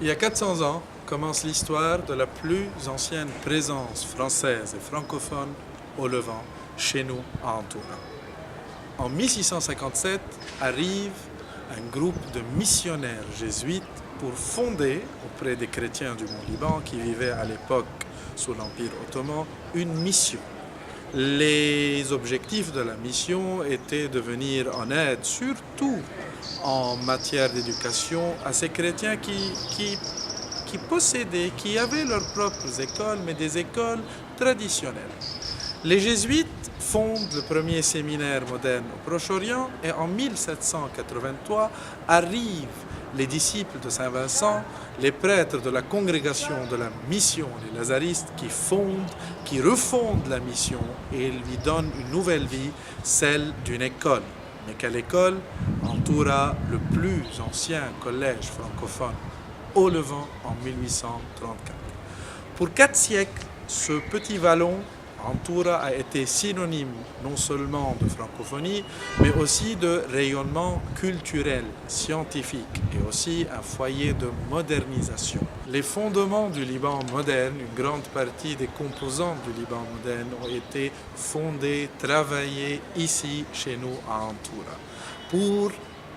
Il y a 400 ans commence l'histoire de la plus ancienne présence française et francophone au Levant, chez nous à Antoura. En 1657 arrive un groupe de missionnaires jésuites pour fonder, auprès des chrétiens du Mont-Liban qui vivaient à l'époque sous l'Empire ottoman, une mission. Les objectifs de la mission étaient de venir en aide, surtout en matière d'éducation, à ces chrétiens qui possédaient, qui avaient leurs propres écoles, mais des écoles traditionnelles. Les jésuites fondent le premier séminaire moderne au Proche-Orient et en 1783 arrivent les disciples de Saint-Vincent, les prêtres de la congrégation de la mission, les lazaristes, qui refondent la mission et lui donnent une nouvelle vie, celle d'une école. Mais quelle école? Antoura, le plus ancien collège francophone au Levant en 1834. Pour 4 siècles, ce petit vallon, Antoura, a été synonyme non seulement de francophonie, mais aussi de rayonnement culturel, scientifique et aussi un foyer de modernisation. Les fondements du Liban moderne, une grande partie des composantes du Liban moderne ont été fondés, travaillés ici, chez nous, à Antoura. Pour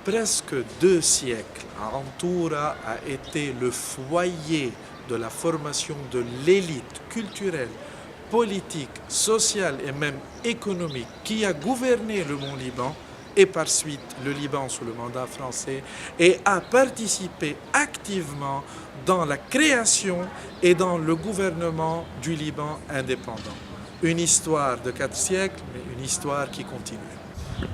presque 2 siècles, Antoura a été le foyer de la formation de l'élite culturelle, politique, sociale et même économique qui a gouverné le Mont-Liban et par suite le Liban sous le mandat français et a participé activement dans la création et dans le gouvernement du Liban indépendant. Une histoire de 4 siècles, mais une histoire qui continue.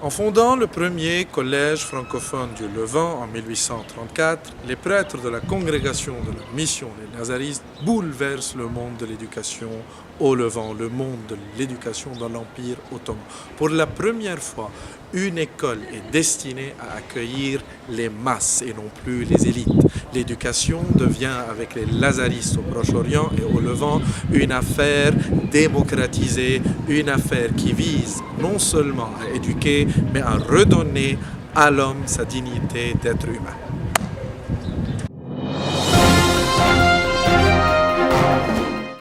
En fondant le premier collège francophone du Levant en 1834, les prêtres de la congrégation de la mission des Lazaristes bouleversent le monde de l'éducation au Levant, le monde de l'éducation dans l'Empire ottoman. Pour la première fois, une école est destinée à accueillir les masses et non plus les élites. L'éducation devient, avec les Lazaristes au Proche-Orient et au Levant, une affaire démocratisée, une affaire qui vise non seulement à éduquer, mais à redonner à l'homme sa dignité d'être humain.